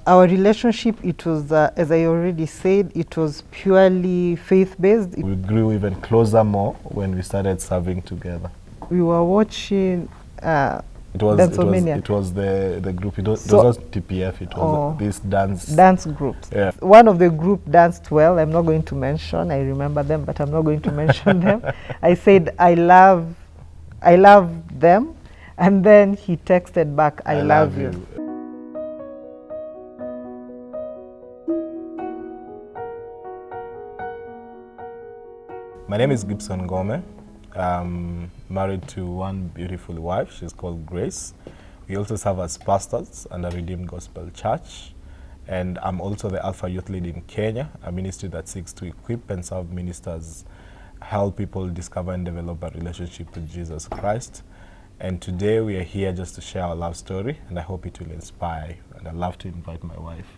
Our relationship, it was, as I already said, it was purely faith-based. We grew even closer more when we started serving together. We were watching It was the group. It was not TPF. It was this dance groups. Yeah. One of the group danced well. I'm not going to mention. I remember them, but I'm not going to mention them. I said I love them, and then he texted back, I love you. My name is Gibson Gome. I'm married to one beautiful wife. She's called Grace. We also serve as pastors under Redeemed Gospel Church. And I'm also the Alpha Youth Lead in Kenya, a ministry that seeks to equip and serve ministers, help people discover and develop a relationship with Jesus Christ. And today we are here just to share our love story, and I hope it will inspire. And I'd love to invite my wife.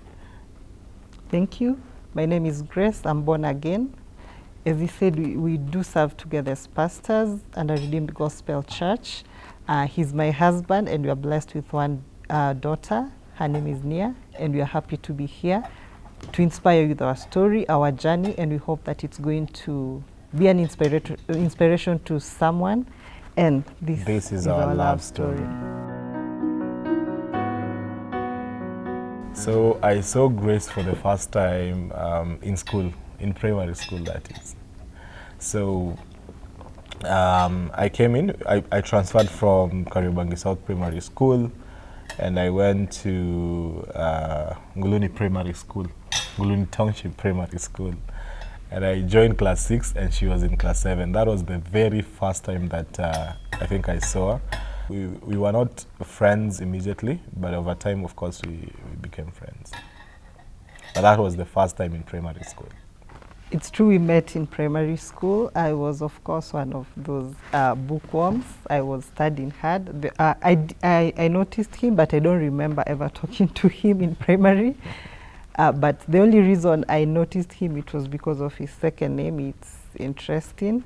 Thank you. My name is Grace. I'm born again. As he said, we do serve together as pastors under Redeemed Gospel Church. He's my husband, and we are blessed with one daughter. Her name is Nia, and we are happy to be here to inspire you with our story, our journey, and we hope that it's going to be an inspiration to someone. And this is our love story. So I saw Grace for the first time in school, in primary school, that is. So I came in, I transferred from Kariobangi South Primary School, and I went to Nguluni Primary School, Nguluni Township Primary School. And I joined class 6 and she was in class 7. That was the very first time that I think I saw her. We were not friends immediately, but over time, of course, we became friends. But that was the first time in primary school. It's true, we met in primary school. I was, of course, one of those bookworms. I was studying hard. I noticed him, but I don't remember ever talking to him in primary. But the only reason I noticed him, it was because of his second name. It's interesting.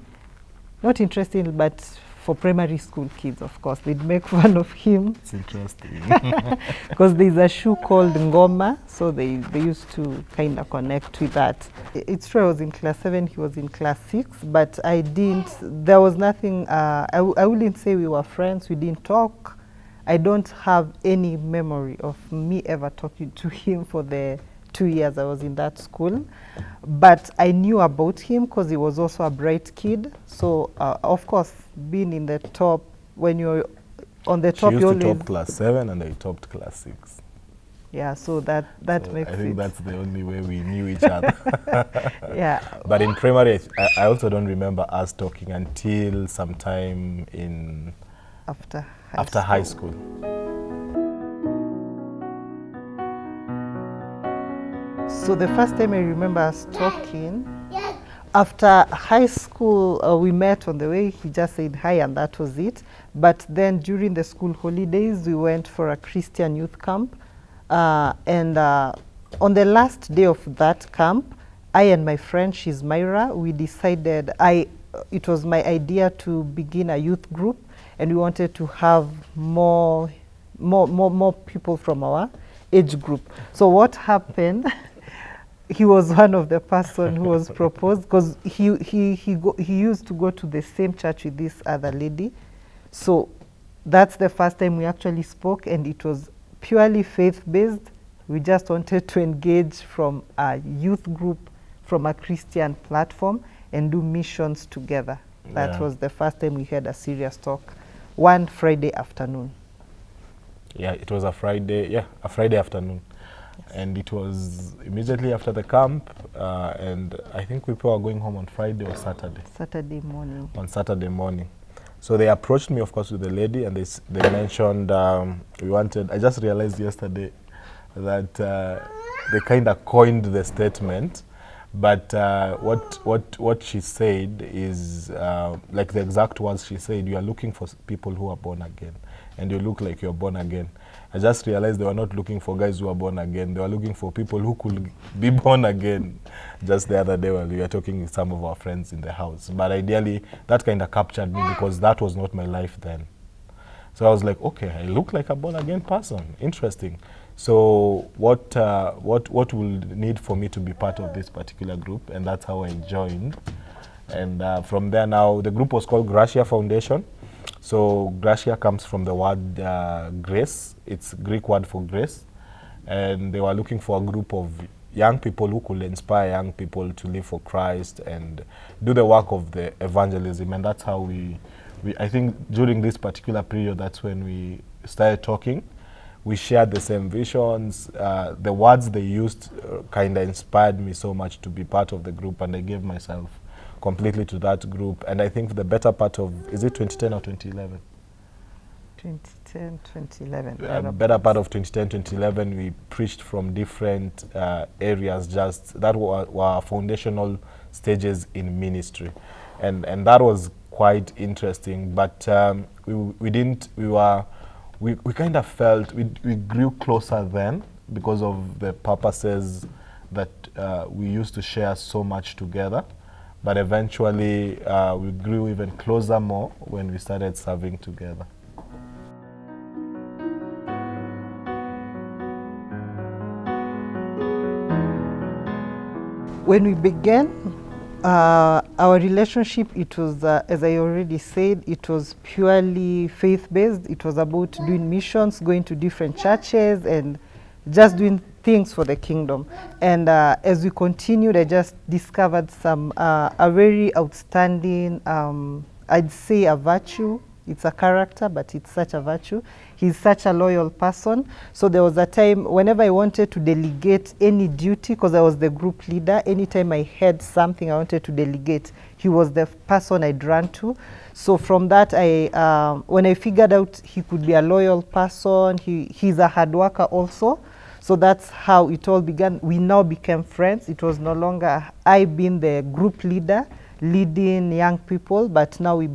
Not interesting, but for primary school kids, of course, they'd make fun of him. It's interesting. Because there's a shoe called Ngoma, so they used to kind of connect with that. It's true I was in class 7, he was in class 6, but there was nothing, I wouldn't say we were friends, we didn't talk. I don't have any memory of me ever talking to him for the 2 years I was in that school. But I knew about him because he was also a bright kid. So, of course, being in the top, when you're on the top, you used to top class 7 and I topped class 6. Yeah, so that makes I think that's the only way we knew each other. Yeah. But in primary, I also don't remember us talking until sometime after high school. So the first time I remember us talking, after high school, we met on the way. He just said hi, and that was it. But then during the school holidays, we went for a Christian youth camp. And on the last day of that camp, I and my friend, she's Myra, we decided, it was my idea to begin a youth group, and we wanted to have more people from our age group. So what happened? He was one of the person who was proposed, because he used to go to the same church with this other lady. So that's the first time we actually spoke, and it was purely faith-based. We just wanted to engage from a youth group, from a Christian platform, and do missions together. That was the first time we had a serious talk, one Friday afternoon. Yeah, it was a Friday afternoon. Yes. And it was immediately after the camp, and I think people were going home on Friday or Saturday. Saturday morning. On Saturday morning. So they approached me, of course, with the lady, and they mentioned we wanted, I just realized yesterday that they kind of coined the statement, but what she said is, like the exact words she said, you are looking for people who are born again, and you look like you're born again. I just realized they were not looking for guys who are born again. They were looking for people who could be born again. Just the other day while we were talking with some of our friends in the house. But ideally, that kind of captured me because that was not my life then. So I was like, okay, I look like a born again person. Interesting. So what will need for me to be part of this particular group, and that's how I joined. And from there now, the group was called Gracia Foundation. So Gracia comes from the word grace. It's a Greek word for grace. And they were looking for a group of young people who could inspire young people to live for Christ and do the work of the evangelism. And that's how I think during this particular period, that's when we started talking. We shared the same visions. The words they used kind of inspired me so much to be part of the group, and I gave myself completely to that group. And I think the better part of, is it 2010 or 2011? 2010, 2011. Better part of 2010, 2011, we preached from different areas, just that were foundational stages in ministry. And that was quite interesting, but we kind of felt we grew closer then because of the purposes that we used to share so much together. But eventually, we grew even closer more when we started serving together. When we began, our relationship, it was, as I already said, it was purely faith-based. It was about doing missions, going to different churches, and just doing things for the kingdom. And as we continued, I just discovered a very outstanding, I'd say a virtue. It's a character, but it's such a virtue. He's such a loyal person. So there was a time whenever I wanted to delegate any duty, because I was the group leader, anytime I had something I wanted to delegate, he was the person I'd run to. So from that, when I figured out he could be a loyal person, he's a hard worker also. So that's how it all began. We now became friends. It was no longer I being the group leader, leading young people, but now we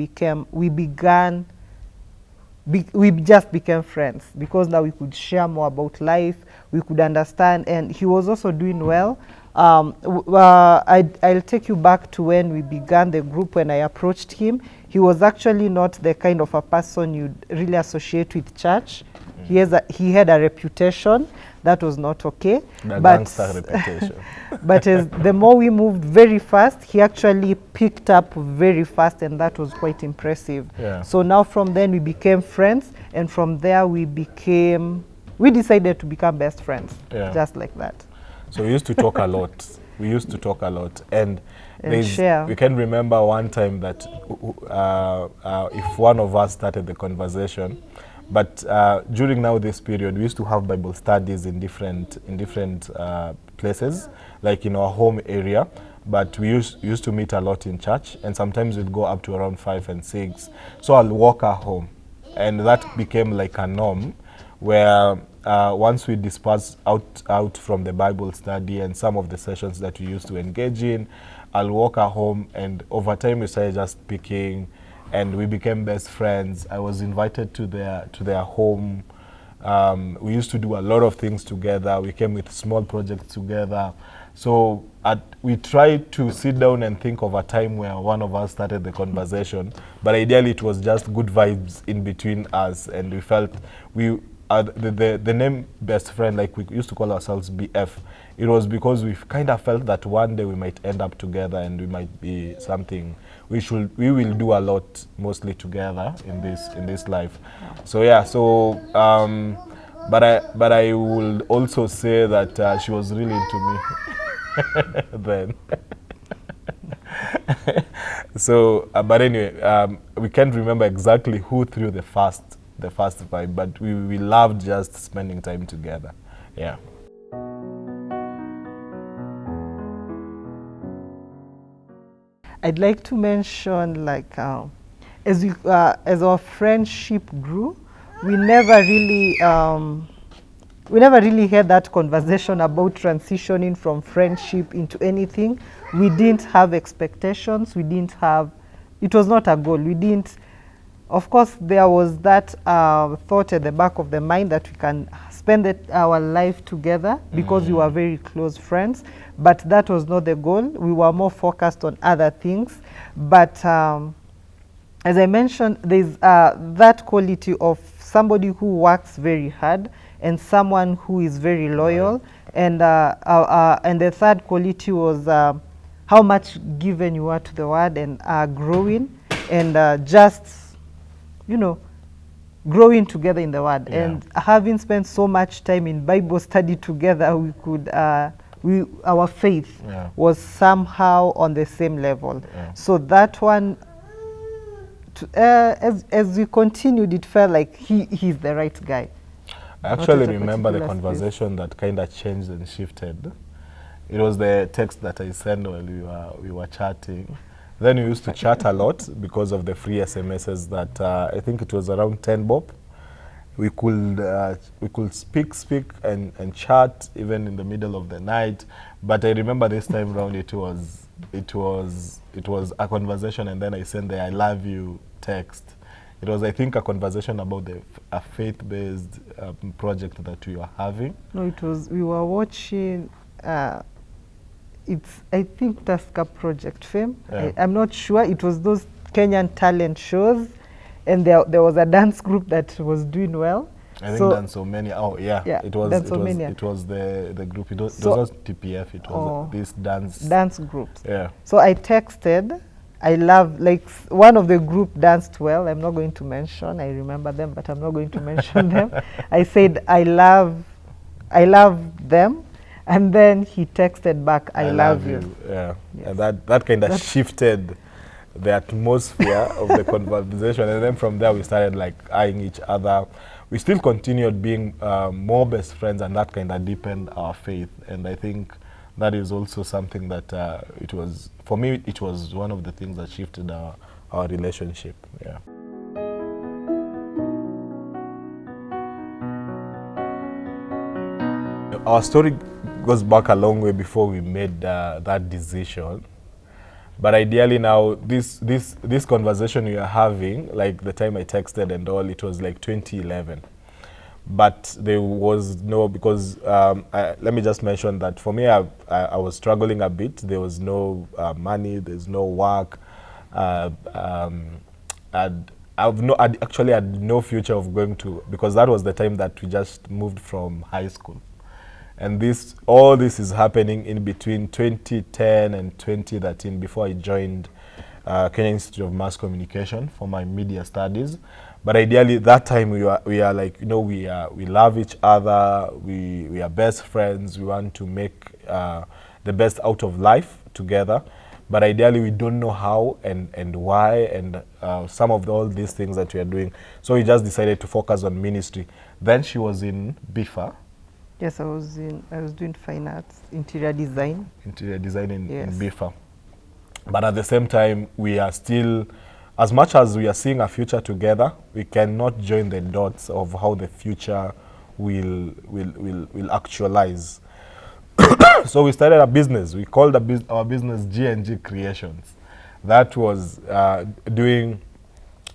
just became friends, because now we could share more about life, we could understand, and he was also doing well. I'll take you back to when we began the group. When I approached him, he was actually not the kind of a person you'd really associate with church. He had a reputation that was not okay. Gangster reputation. But the more we moved very fast, he actually picked up very fast, and that was quite impressive. Yeah. So now from then we became friends, and from there we decided to become best friends, just like that. So we used to talk a lot. And share. We can remember one time that if one of us started the conversation, but during now this period, we used to have Bible studies in different places, like in our home area. But we used to meet a lot in church, and sometimes we'd go up to around 5 and 6. So I'll walk her home, and that became like a norm, where once we dispersed out from the Bible study and some of the sessions that we used to engage in, I'll walk her home, and over time we started just speaking, and we became best friends. I was invited to their home. We used to do a lot of things together. We came with small projects together. So we tried to sit down and think of a time where one of us started the conversation, but ideally it was just good vibes in between us, and we felt the name best friend, like we used to call ourselves BF, it was because we kind of felt that one day we might end up together, and we might be something. We will do a lot mostly together in this life. So yeah, but I will also say that she was really into me then. So but anyway, we can't remember exactly who threw the first vibe, but we loved just spending time together. Yeah. I'd like to mention, like, as our friendship grew, we never really had that conversation about transitioning from friendship into anything. We didn't have expectations. It was not a goal. Of course, there was that thought at the back of the mind that we can spend our life together because we were very close friends, but that was not the goal. We were more focused on other things. But as I mentioned, there's that quality of somebody who works very hard and someone who is very loyal. And the third quality was how much given you are to the word and growing and just, you know, growing together in the word. Yeah. And having spent so much time in Bible study together, we could our faith was somehow on the same level. So that one, as we continued, it felt like he's the right guy. I actually remember the conversation that kind of changed and shifted. It was the text that I sent while we were chatting. Then we used to chat a lot because of the free SMSs that I think it was around 10 bob. We could speak and chat even in the middle of the night. But I remember this time around it was a conversation, and then I sent the "I love you" text. It was, I think, a conversation about a faith-based project that we were having. No, it was, we were watching, it's, I think, Tusker Project Fame. I'm not sure. It was those Kenyan talent shows, and there was a dance group that was doing well. I think Dancomania. Oh yeah, it was the group. It was not TPF. It was this dance groups. Yeah. So I texted. I love, like, one of the group danced well. I'm not going to mention. I remember them, but I'm not going to mention them. I said I love them, and then he texted back, I love you. Yeah. Yes. And that kind of shifted the atmosphere of the conversation, and then from there we started like eyeing each other. We still continued being more best friends, and that kind of deepened our faith. And I think that is also something that it was, for me, it was one of the things that shifted our relationship. Yeah. Our story goes back a long way before we made that decision. But ideally now, this conversation we are having, like the time I texted and all, it was like 2011. But there was no, because let me just mention that for me, I was struggling a bit. There was no money, there's no work. I actually had no future of going to, because that was the time that we just moved from high school. And all this is happening in between 2010 and 2013, before I joined Kenya Institute of Mass Communication for my media studies. But ideally, that time we are like, you know, we love each other. We are best friends. We want to make the best out of life together. But ideally, we don't know how and why and some of all these things that we are doing. So we just decided to focus on ministry. Then she was in BIFA. Yes, I was doing fine arts, interior design. Interior design in BIFA. But at the same time, we are still, as much as we are seeing a future together, we cannot join the dots of how the future will actualize. So we started a business. We called our business G&G Creations. That was doing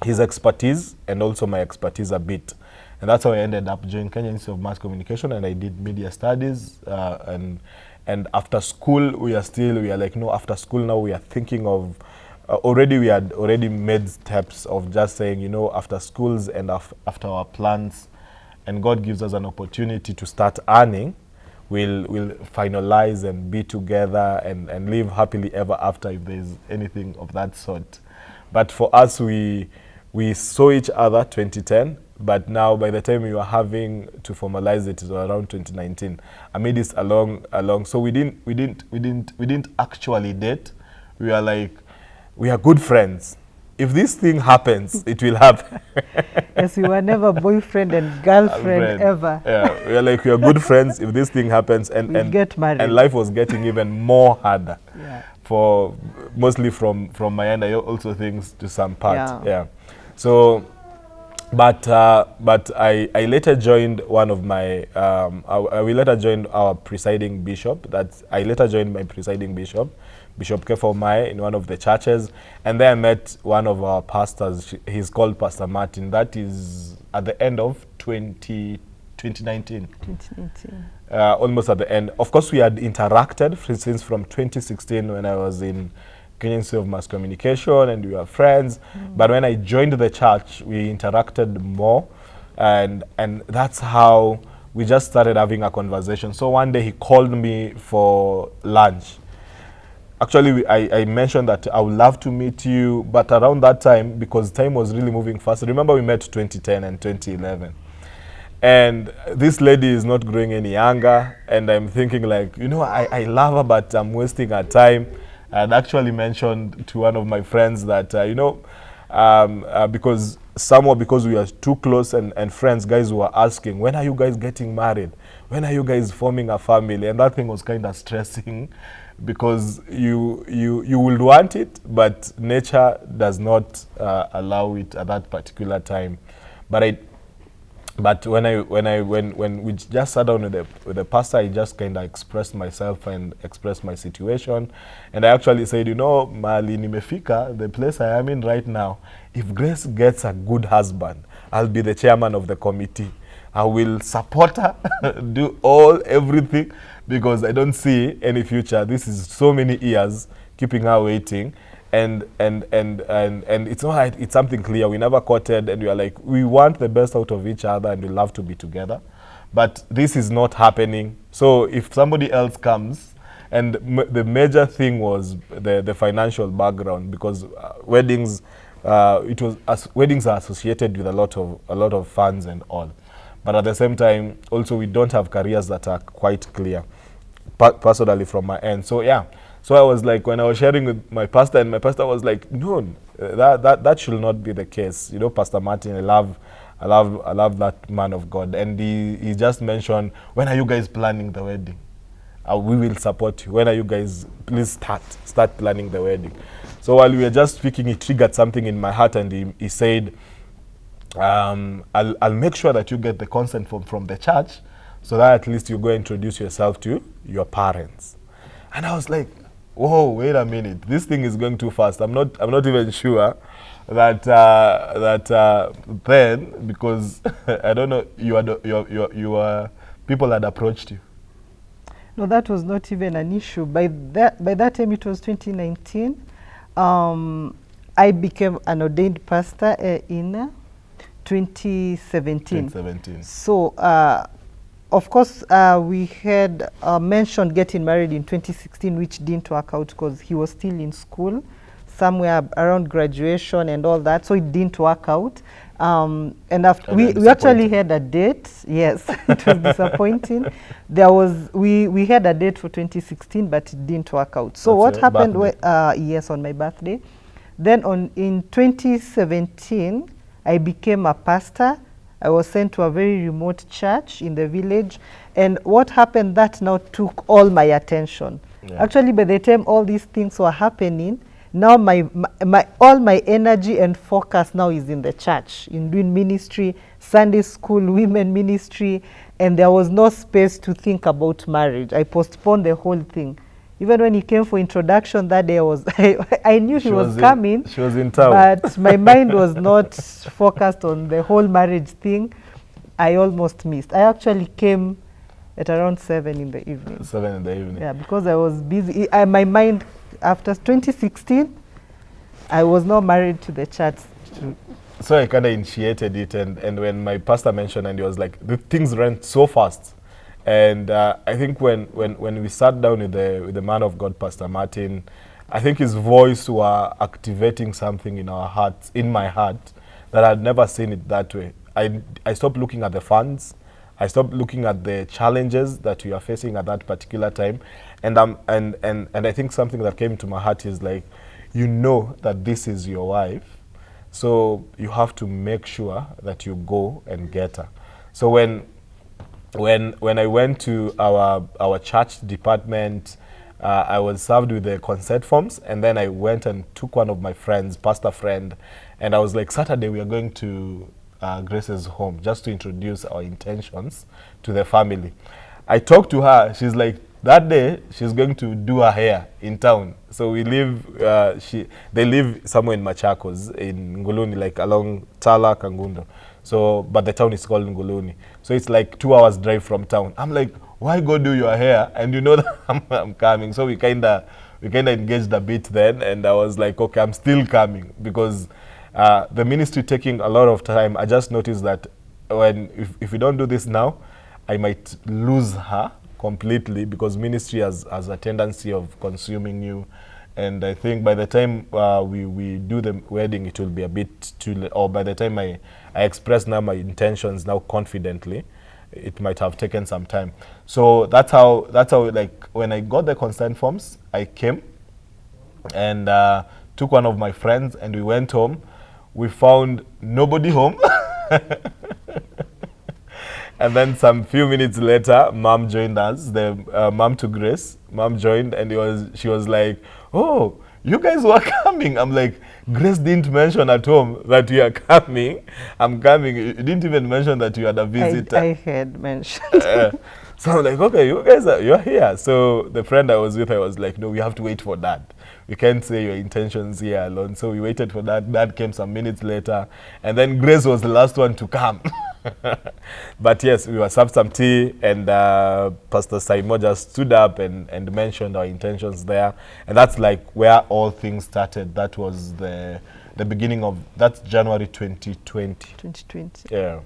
his expertise and also my expertise a bit. And that's how I ended up joining Kenya Institute of Mass Communication, and I did media studies. And after school, we are like, no, after school now we are thinking of, we had already made steps of just saying, you know, after schools and after our plans, and God gives us an opportunity to start earning, we'll finalize and be together and live happily ever after, if there's anything of that sort. But for us, we saw each other 2010. But now, by the time we were having to formalize it, it was around 2019. I made this along. So we didn't actually date. We are like, we are good friends. If this thing happens, it will happen. Yes, we were never boyfriend and girlfriend ever. Yeah, we are like, we are good friends. If this thing happens, and get married. And life was getting even more harder. Yeah. For mostly from my end, I also think to some part. Yeah. So. But I later joined one of my, we later joined our presiding bishop. I later joined my presiding bishop, Bishop Kefo Mai, in one of the churches. And then I met one of our pastors. He's called Pastor Martin. That is at the end of 2019. 2019. Almost at the end. Of course, we had interacted since from 2016 when I was in Kenya Institute of Mass Communication, and we were friends. But when I joined the church, we interacted more, and that's how we just started having a conversation. So one day he called me for lunch. Actually, I mentioned that I would love to meet you, but around that time, because time was really moving fast, remember we met 2010 and 2011. And this lady is not growing any younger, and I'm thinking like, you know, I love her, but I'm wasting her time. And actually mentioned to one of my friends that, you know, because we are too close and friends, guys were asking, when are you guys getting married? When are you guys forming a family? And that thing was kind of stressing because you will want it, but nature does not allow it at that particular time. But when we just sat down with the pastor, I just kind of expressed myself and expressed my situation, and I actually said, you know, Mali nimefika, the place I am in right now, if Grace gets a good husband, I'll be the chairman of the committee. I will support her, do everything, because I don't see any future. This is so many years keeping her waiting. And it's not like it's something clear. We never courted, and we are like, we want the best out of each other and we love to be together. But this is not happening. So if somebody else comes, and the major thing was the financial background, because weddings weddings are associated with a lot of funds and all. But at the same time, also we don't have careers that are quite clear, personally from my end. So yeah. So I was like, when I was sharing with my pastor, and my pastor was like, no, that should not be the case. You know, Pastor Martin, I love that man of God. And he just mentioned, when are you guys planning the wedding? We will support you. When are you guys, please start planning the wedding. So while we were just speaking, he triggered something in my heart, and he said, I'll make sure that you get the consent from the church, so that at least you go introduce yourself to your parents. And I was like, whoa, wait a minute, this thing is going too fast. I'm not even sure that then, because I don't know, your people had approached you. No, that was not even an issue. By that time, it was 2019. I became an ordained pastor in 2017. So, of course, we had mentioned getting married in 2016, which didn't work out because he was still in school, somewhere around graduation and all that. So it didn't work out. And after we actually had a date. Yes, it was disappointing. We had a date for 2016, but it didn't work out. So what happened? Yes, on my birthday. Then in 2017, I became a pastor. I was sent to a very remote church in the village. And what happened, that now took all my attention. Yeah. Actually, by the time all these things were happening, now all my energy and focus now is in the church, in doing ministry, Sunday school, women ministry, and there was no space to think about marriage. I postponed the whole thing. Even when he came for introduction that day, I knew he was coming. She was in town. But my mind was not focused on the whole marriage thing. I almost missed. I actually came at around 7 in the evening. 7 in the evening. Yeah, because I was busy. My mind, after 2016, I was not married to the church. So I kind of initiated it, and when my pastor mentioned, and he was like, the things ran so fast. And I think when we sat down with the man of God, Pastor Martin, I think his voice were activating something in our hearts, in my heart, that I'd never seen it that way. I stopped looking at the funds. I stopped looking at the challenges that we are facing at that particular time. And I think something that came to my heart is like, you know that this is your wife, so you have to make sure that you go and get her. So when I went to our church department, I was served with the consent forms, and then I went and took one of my friends, pastor friend, and I was like, Saturday we are going to Grace's home just to introduce our intentions to the family. I talked to her. She's like, that day she's going to do her hair in town. So we live. They live somewhere in Machakos, in Nguluni, like along Tala, Kangundo. So, but the town is called Nguluni. So it's like 2 hours drive from town. I'm like, why go do your hair? And you know that I'm coming. So we kinda engaged a bit then, and I was like, okay, I'm still coming, because the ministry taking a lot of time. I just noticed that if we don't do this now, I might lose her completely, because ministry has a tendency of consuming you. And I think by the time we do the wedding, it will be a bit too late. Or by the time I express now my intentions now confidently, it might have taken some time. So that's how like when I got the consent forms, I came and took one of my friends and we went home. We found nobody home. And then some few minutes later, mom joined us. The mom to Grace, mom joined, and she was like, "Oh, you guys were coming." I'm like, "Grace didn't mention at home that you are coming. I'm coming. You didn't even mention that you had a visitor." I had mentioned. So I'm like, "Okay, you guys you're here." So the friend I was with, I was like, "No, we have to wait for Dad. You can't say your intentions here alone." So we waited for Dad. Dad came some minutes later, and then Grace was the last one to come. But yes, we were served some tea, and Pastor Saimo just stood up and mentioned our intentions there. And that's like where all things started. That was the beginning of, that's January 2020. 2020. Yeah.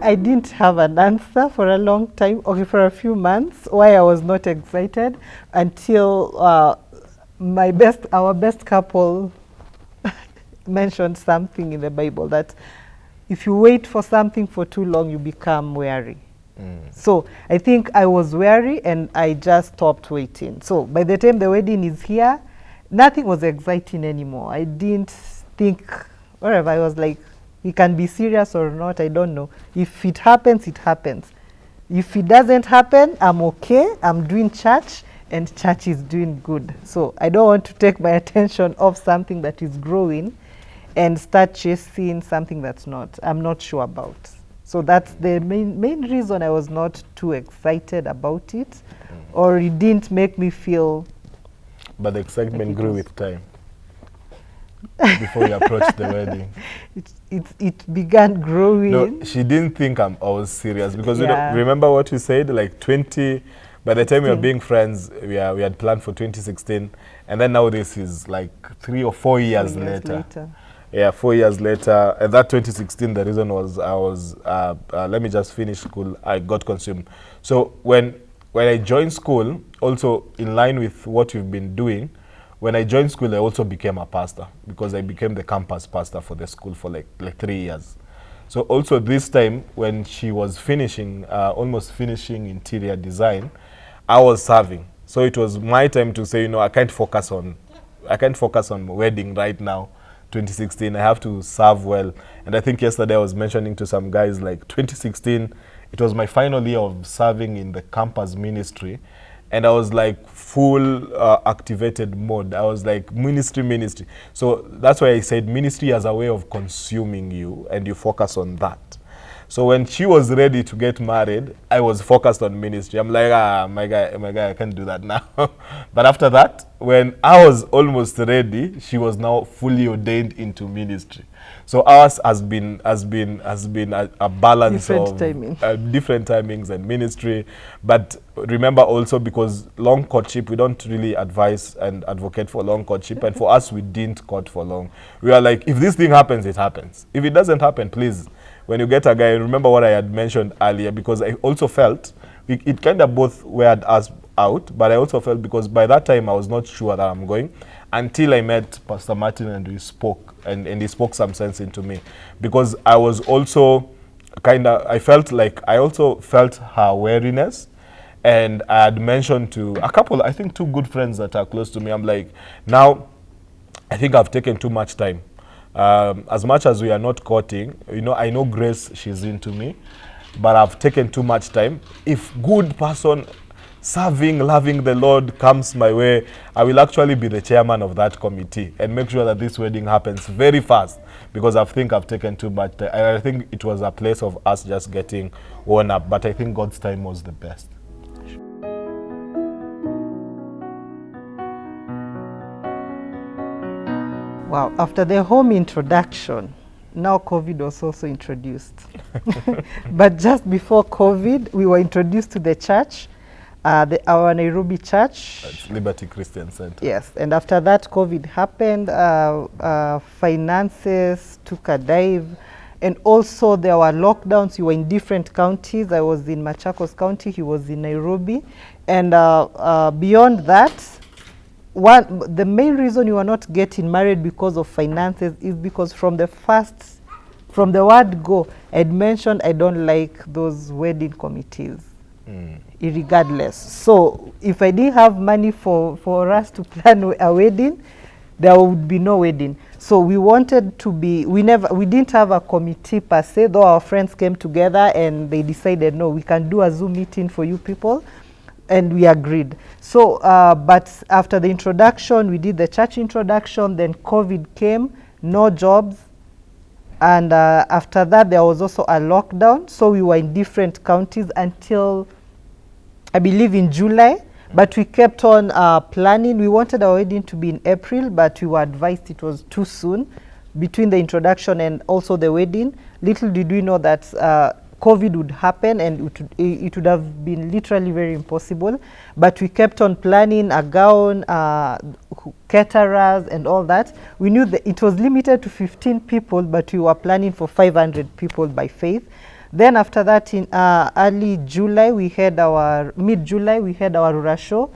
I didn't have an answer for a long time, okay, for a few months, why I was not excited, until our best couple mentioned something in the Bible, that if you wait for something for too long, you become weary. So I think I was weary and I just stopped waiting. So by the time the wedding is here, nothing was exciting anymore. I didn't think, whatever, I was like, it can be serious or not, I don't know. If it happens, it happens. If it doesn't happen, I'm okay. I'm doing church, and church is doing good. So I don't want to take my attention off something that is growing and start chasing something I'm not sure about. So that's the main reason I was not too excited about it, or it didn't make me feel. But the excitement grew with time. Before you approached the wedding, it began growing. No, she didn't think I was serious, because you know, remember what you said, like 20. By the time we were being friends, we had planned for 2016, and then now this is like 3 or 4 years later. Yeah, 4 years later. And that 2016, the reason was I was let me just finish school. I got consumed. So when I joined school, also in line with what you've been doing. When I joined school, I also became a pastor, because I became the campus pastor for the school for like 3 years. So also this time, when she was finishing, almost finishing interior design, I was serving. So it was my time to say, you know, I can't focus on wedding right now, 2016. I have to serve well. And I think yesterday I was mentioning to some guys, like 2016, it was my final year of serving in the campus ministry. And I was like full activated mode. I was like ministry. So that's why I said ministry as a way of consuming you, and you focus on that. So when she was ready to get married, I was focused on ministry. I'm like, my guy, I can't do that now. But after that, when I was almost ready, she was now fully ordained into ministry. So ours has been a balance different of different timings and ministry. But remember also, because long courtship, we don't really advise and advocate for long courtship. And for us, we didn't court for long. We are like, if this thing happens, it happens. If it doesn't happen, please, when you get a guy, remember what I had mentioned earlier, because I also felt it kind of both weird us out, but I also felt, because by that time I was not sure that I'm going, until I met Pastor Martin and we spoke, and he spoke some sense into me, because I was also I felt like I also felt her wariness. And I had mentioned to a couple, I think 2 good friends that are close to me, I'm like, now I think I've taken too much time. As much as we are not courting, you know, I know Grace, she's into me, but I've taken too much time. If good person, serving, loving the Lord comes my way, I will actually be the chairman of that committee and make sure that this wedding happens very fast, because I think I've taken too much time. And I think it was a place of us just getting worn up, but I think God's time was the best. Wow, after the home introduction, now COVID was also introduced. But just before COVID, we were introduced to the church. our Nairobi church. It's Liberty Christian Center. Yes, and after that, COVID happened. Finances took a dive, and also there were lockdowns. You were in different counties. I was in Machakos County. He was in Nairobi, and beyond that, the main reason you are not getting married because of finances is because from the word go, I'd mentioned I don't like those wedding committees. Irregardless. So if I didn't have money for us to plan a wedding, there would be no wedding. So we wanted to be, we didn't have a committee per se, though our friends came together and they decided, no, we can do a Zoom meeting for you people. And we agreed. So, but after the introduction, we did the church introduction, then COVID came, no jobs. And after that, there was also a lockdown. So we were in different counties until, I believe, in July. But we kept on planning. We wanted our wedding to be in April, but we were advised it was too soon between the introduction and also the wedding. Little did we know that COVID would happen, and it would have been literally very impossible. But we kept on planning a gown, caterers, and all that. We knew that it was limited to 15 people, but we were planning for 500 people by faith. Then after that, in early July, mid-July, we had our Rura show.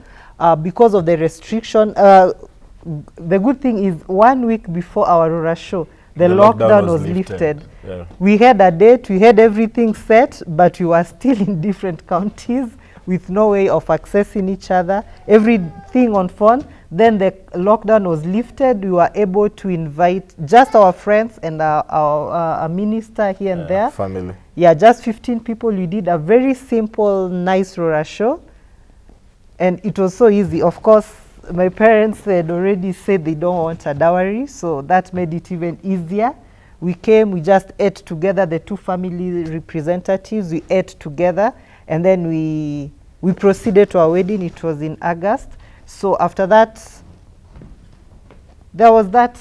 Because of the restriction, the good thing is 1 week before our Rura show, the lockdown was lifted. Yeah. We had a date, we had everything set, but we were still in different counties with no way of accessing each other, everything on phone. Then the lockdown was lifted. We were able to invite just our friends and our minister here and there. Family. Yeah, just 15 people. We did a very simple, nice Rura show. And it was so easy. Of course, my parents had already said they don't want a dowry, so that made it even easier. We came, we just ate together, the two family representatives, we ate together, and then we proceeded to our wedding. It was in August. So after that, there was that,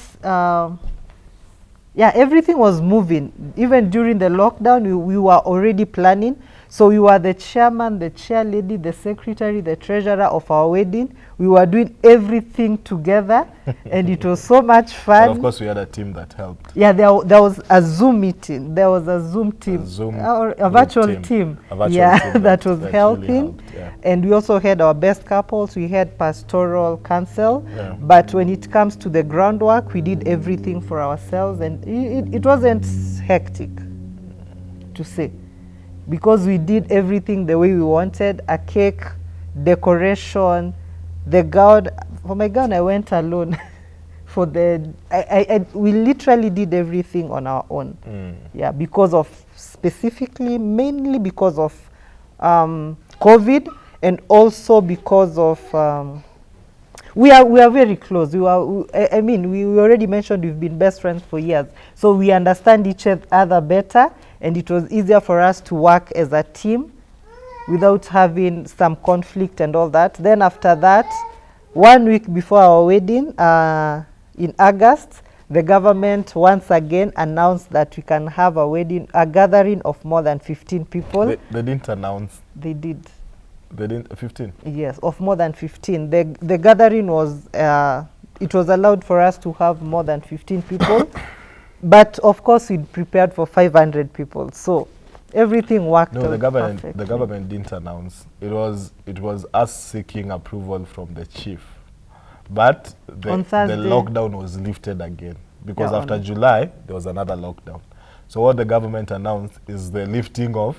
yeah, everything was moving. Even during the lockdown, we were already planning. So we were the chairman, the chair lady, the secretary, the treasurer of our wedding. We were doing everything together, and it was so much fun. And of course, we had a team that helped. Yeah, there was a Zoom meeting. There was a Zoom team, a virtual team. Yeah, that was helping. Really helped, yeah. And we also had our best couples. We had pastoral counsel. Yeah. But when it comes to the groundwork, we did everything for ourselves, and it wasn't hectic, to say, because we did everything the way we wanted. A cake, decoration, the gown. For my gown, I went alone. For the, we literally did everything on our own. Yeah, because of mainly because of COVID, and also because of we are very close. I mean, we already mentioned we've been best friends for years, so we understand each other better, and it was easier for us to work as a team without having some conflict and all that. Then after that, 1 week before our wedding, in August, the government once again announced that we can have a gathering of more than 15 people. They didn't announce. They did. They didn't, 15? Yes, of more than 15. The gathering was, it was allowed for us to have more than 15 people. But of course, we prepared for 500 people. So everything worked out perfectly. The government didn't announce. It was us seeking approval from the chief. But the lockdown was lifted again, because after July, there was another lockdown. So what the government announced is the lifting of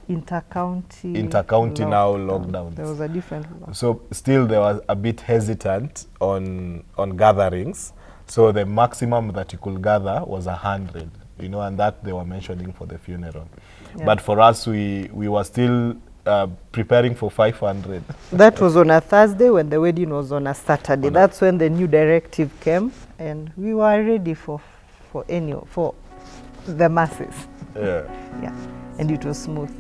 intercounty now lockdowns. There was a different law. So still there was a bit hesitant on gatherings. So the maximum that you could gather was 100, you know, and that they were mentioning for the funeral. Yeah. But for us, we were still preparing for 500. That was on a Thursday when the wedding was on a Saturday. That's when the new directive came, and we were ready for the masses. Yeah. Yeah, and it was smooth.